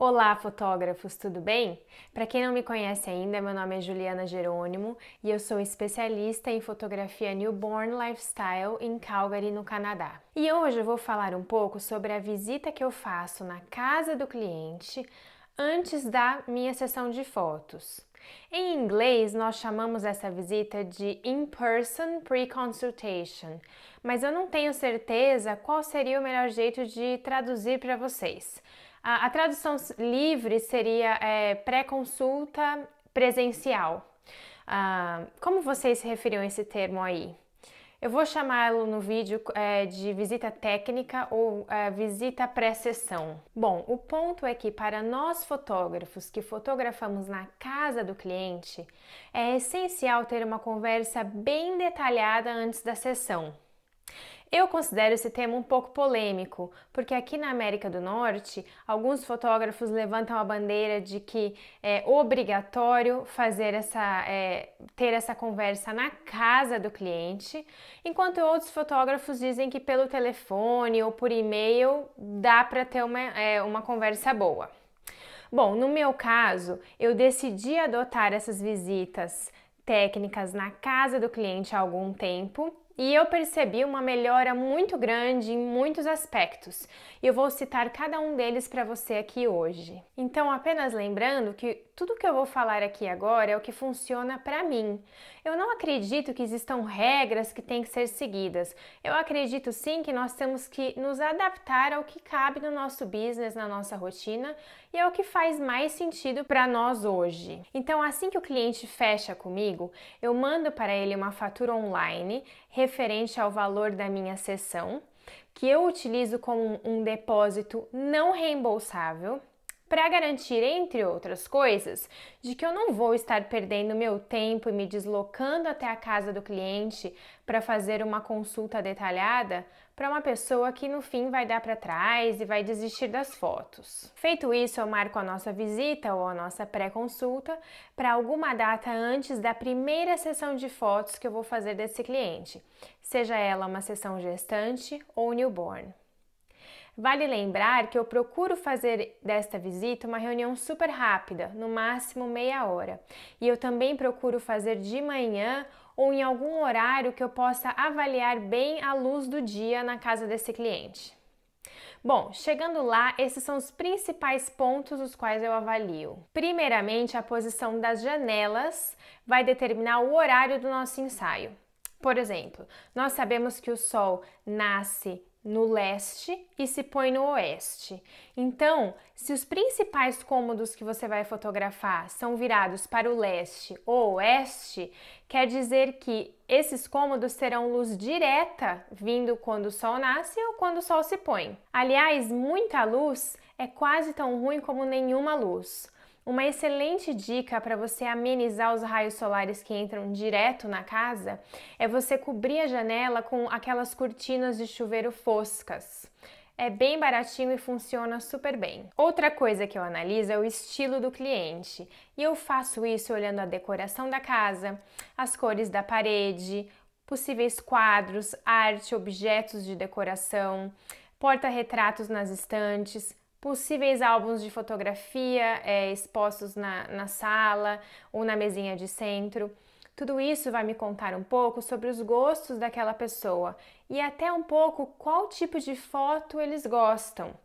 Olá, fotógrafos, tudo bem? Para quem não me conhece ainda, meu nome é Juliana Jerônimo e eu sou especialista em fotografia newborn lifestyle em Calgary, no Canadá. E hoje eu vou falar um pouco sobre a visita que eu faço na casa do cliente antes da minha sessão de fotos. Em inglês, nós chamamos essa visita de In-Person Pre-Consultation, mas eu não tenho certeza qual seria o melhor jeito de traduzir para vocês. A tradução livre seria pré-consulta presencial. Como vocês se referiam a esse termo aí? Eu vou chamá-lo no vídeo de visita técnica ou visita pré-sessão. Bom, o ponto é que para nós fotógrafos que fotografamos na casa do cliente, é essencial ter uma conversa bem detalhada antes da sessão. Eu considero esse tema um pouco polêmico, porque aqui na América do Norte, alguns fotógrafos levantam a bandeira de que é obrigatório ter essa conversa na casa do cliente, enquanto outros fotógrafos dizem que pelo telefone ou por e-mail dá para ter uma conversa boa. Bom, no meu caso, eu decidi adotar essas visitas técnicas na casa do cliente há algum tempo e eu percebi uma melhora muito grande em muitos aspectos. E eu vou citar cada um deles para você aqui hoje. Então, apenas lembrando que tudo que eu vou falar aqui agora é o que funciona para mim. Eu não acredito que existam regras que têm que ser seguidas. Eu acredito sim que nós temos que nos adaptar ao que cabe no nosso business, na nossa rotina e ao que faz mais sentido para nós hoje. Então, assim que o cliente fecha comigo, eu mando para ele uma fatura online referente ao valor da minha sessão, que eu utilizo como um depósito não reembolsável, para garantir, entre outras coisas, de que eu não vou estar perdendo meu tempo e me deslocando até a casa do cliente para fazer uma consulta detalhada para uma pessoa que no fim vai dar para trás e vai desistir das fotos. Feito isso, eu marco a nossa visita ou a nossa pré-consulta para alguma data antes da primeira sessão de fotos que eu vou fazer desse cliente, seja ela uma sessão gestante ou newborn. Vale lembrar que eu procuro fazer desta visita uma reunião super rápida, no máximo meia hora. E eu também procuro fazer de manhã ou em algum horário que eu possa avaliar bem a luz do dia na casa desse cliente. Bom, chegando lá, esses são os principais pontos os quais eu avalio. Primeiramente, a posição das janelas vai determinar o horário do nosso ensaio. Por exemplo, nós sabemos que o sol nasce no leste e se põe no oeste. Então, se os principais cômodos que você vai fotografar são virados para o leste ou oeste, quer dizer que esses cômodos terão luz direta vindo quando o sol nasce ou quando o sol se põe. Aliás, muita luz é quase tão ruim como nenhuma luz. Uma excelente dica para você amenizar os raios solares que entram direto na casa é você cobrir a janela com aquelas cortinas de chuveiro foscas. É bem baratinho e funciona super bem. Outra coisa que eu analiso é o estilo do cliente. E eu faço isso olhando a decoração da casa, as cores da parede, possíveis quadros, arte, objetos de decoração, porta-retratos nas estantes, possíveis álbuns de fotografia expostos na sala ou na mesinha de centro. Tudo isso vai me contar um pouco sobre os gostos daquela pessoa e até um pouco qual tipo de foto eles gostam.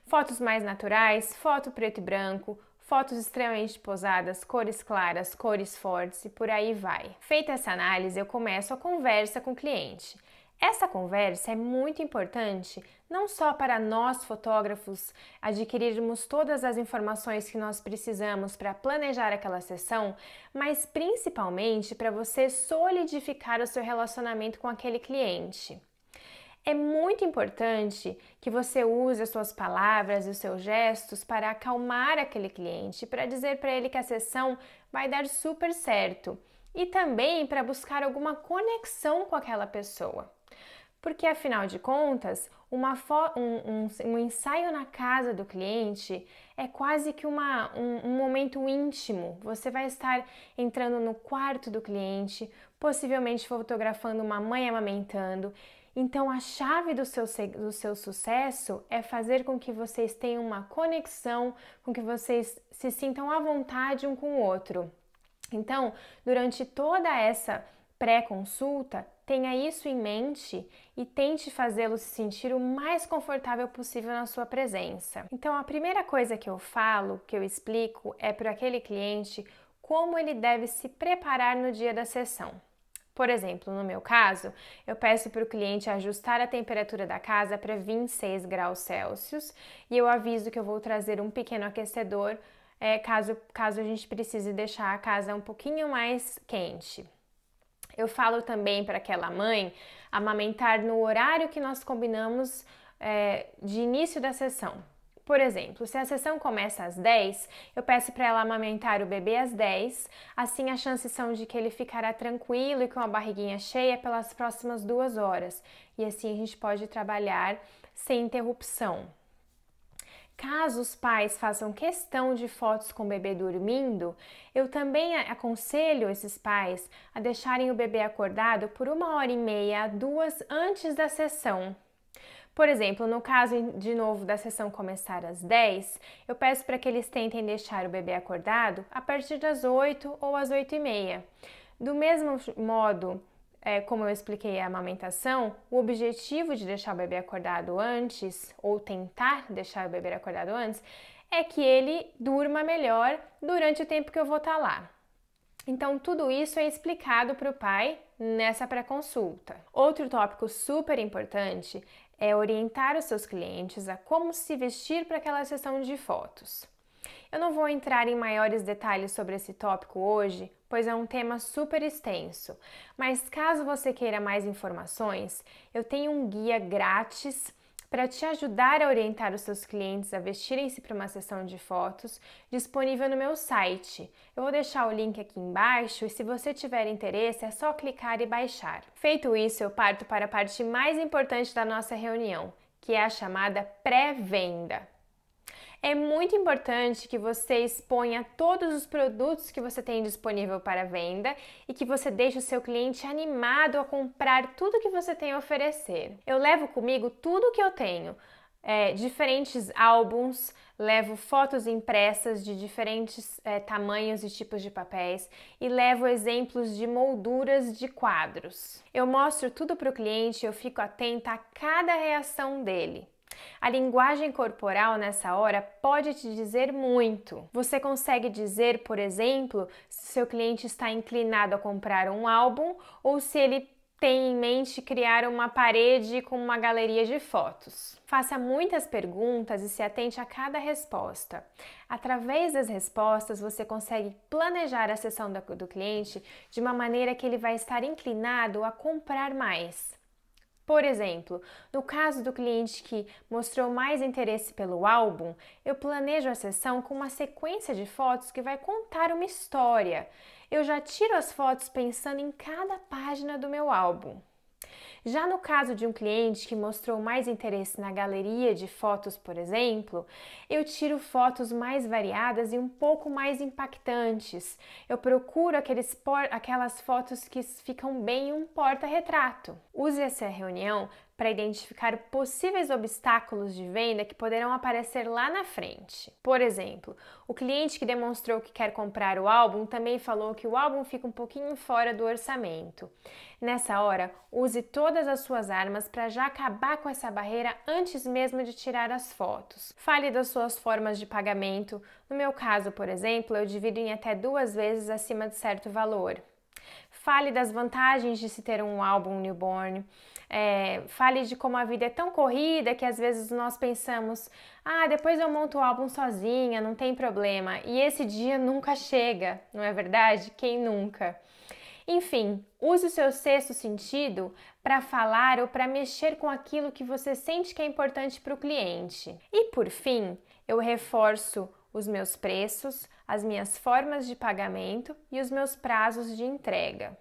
Fotos mais naturais, foto preto e branco, fotos extremamente posadas, cores claras, cores fortes e por aí vai. Feita essa análise, eu começo a conversa com o cliente. Essa conversa é muito importante não só para nós fotógrafos adquirirmos todas as informações que nós precisamos para planejar aquela sessão, mas principalmente para você solidificar o seu relacionamento com aquele cliente. É muito importante que você use as suas palavras e os seus gestos para acalmar aquele cliente, para dizer para ele que a sessão vai dar super certo e também para buscar alguma conexão com aquela pessoa. Porque, afinal de contas, um ensaio na casa do cliente é quase que um momento íntimo. Você vai estar entrando no quarto do cliente, possivelmente fotografando uma mãe amamentando, Então, a chave do seu sucesso é fazer com que vocês tenham uma conexão, com que vocês se sintam à vontade um com o outro. Então, durante toda essa pré-consulta, tenha isso em mente e tente fazê-lo se sentir o mais confortável possível na sua presença. Então, a primeira coisa que eu falo, que eu explico, é para aquele cliente como ele deve se preparar no dia da sessão. Por exemplo, no meu caso, eu peço para o cliente ajustar a temperatura da casa para 26 graus Celsius e eu aviso que eu vou trazer um pequeno aquecedor caso a gente precise deixar a casa um pouquinho mais quente. Eu falo também para aquela mãe amamentar no horário que nós combinamos de início da sessão. Por exemplo, se a sessão começa às 10, eu peço para ela amamentar o bebê às 10, assim as chances são de que ele ficará tranquilo e com a barriguinha cheia pelas próximas 2 horas. E assim a gente pode trabalhar sem interrupção. Caso os pais façam questão de fotos com o bebê dormindo, eu também aconselho esses pais a deixarem o bebê acordado por 1h30 a 2 antes da sessão. Por exemplo, no caso de novo da sessão começar às 10, eu peço para que eles tentem deixar o bebê acordado a partir das 8 ou às 8h30. Do mesmo modo, como eu expliquei a amamentação, o objetivo de deixar o bebê acordado antes, ou tentar deixar o bebê acordado antes, é que ele durma melhor durante o tempo que eu vou estar lá. Então, tudo isso é explicado para o pai nessa pré-consulta. Outro tópico super importante é orientar os seus clientes a como se vestir para aquela sessão de fotos. Eu não vou entrar em maiores detalhes sobre esse tópico hoje, pois é um tema super extenso, mas caso você queira mais informações, eu tenho um guia grátis para te ajudar a orientar os seus clientes a vestirem-se para uma sessão de fotos, disponível no meu site. Eu vou deixar o link aqui embaixo e se você tiver interesse é só clicar e baixar. Feito isso, eu parto para a parte mais importante da nossa reunião, que é a chamada pré-venda. É muito importante que você exponha todos os produtos que você tem disponível para venda e que você deixe o seu cliente animado a comprar tudo que você tem a oferecer. Eu levo comigo tudo que eu tenho, diferentes álbuns, levo fotos impressas de diferentes tamanhos e tipos de papéis e levo exemplos de molduras de quadros. Eu mostro tudo para o cliente e eu fico atenta a cada reação dele. A linguagem corporal nessa hora pode te dizer muito. Você consegue dizer, por exemplo, se seu cliente está inclinado a comprar um álbum ou se ele tem em mente criar uma parede com uma galeria de fotos. Faça muitas perguntas e se atente a cada resposta. Através das respostas, você consegue planejar a sessão do cliente de uma maneira que ele vai estar inclinado a comprar mais. Por exemplo, no caso do cliente que mostrou mais interesse pelo álbum, eu planejo a sessão com uma sequência de fotos que vai contar uma história. Eu já tiro as fotos pensando em cada página do meu álbum. Já no caso de um cliente que mostrou mais interesse na galeria de fotos, por exemplo, eu tiro fotos mais variadas e um pouco mais impactantes. Eu procuro aquelas fotos que ficam bem em um porta-retrato. Use essa reunião para identificar possíveis obstáculos de venda que poderão aparecer lá na frente. Por exemplo, o cliente que demonstrou que quer comprar o álbum também falou que o álbum fica um pouquinho fora do orçamento. Nessa hora, use todas as suas armas para já acabar com essa barreira antes mesmo de tirar as fotos. Fale das suas formas de pagamento. No meu caso, por exemplo, eu divido em até 2 vezes acima de certo valor. Fale das vantagens de se ter um álbum newborn. Fale de como a vida é tão corrida que às vezes nós pensamos, depois eu monto o álbum sozinha, não tem problema. E esse dia nunca chega, não é verdade? Quem nunca? Enfim, use o seu sexto sentido para falar ou para mexer com aquilo que você sente que é importante para o cliente. E por fim, eu reforço os meus preços, as minhas formas de pagamento e os meus prazos de entrega.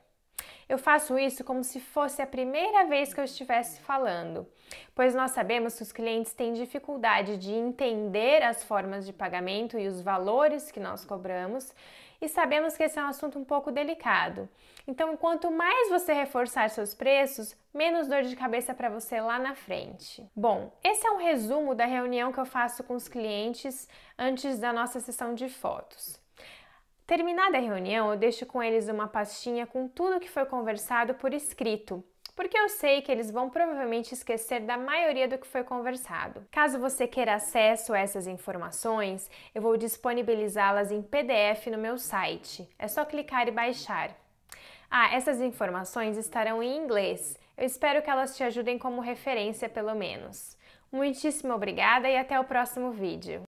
Eu faço isso como se fosse a primeira vez que eu estivesse falando, pois nós sabemos que os clientes têm dificuldade de entender as formas de pagamento e os valores que nós cobramos, e sabemos que esse é um assunto um pouco delicado. Então, quanto mais você reforçar seus preços, menos dor de cabeça para você lá na frente. Bom, esse é um resumo da reunião que eu faço com os clientes antes da nossa sessão de fotos. Terminada a reunião, eu deixo com eles uma pastinha com tudo que foi conversado por escrito, porque eu sei que eles vão provavelmente esquecer da maioria do que foi conversado. Caso você queira acesso a essas informações, eu vou disponibilizá-las em PDF no meu site. É só clicar e baixar. Essas informações estarão em inglês. Eu espero que elas te ajudem como referência, pelo menos. Muitíssimo obrigada e até o próximo vídeo.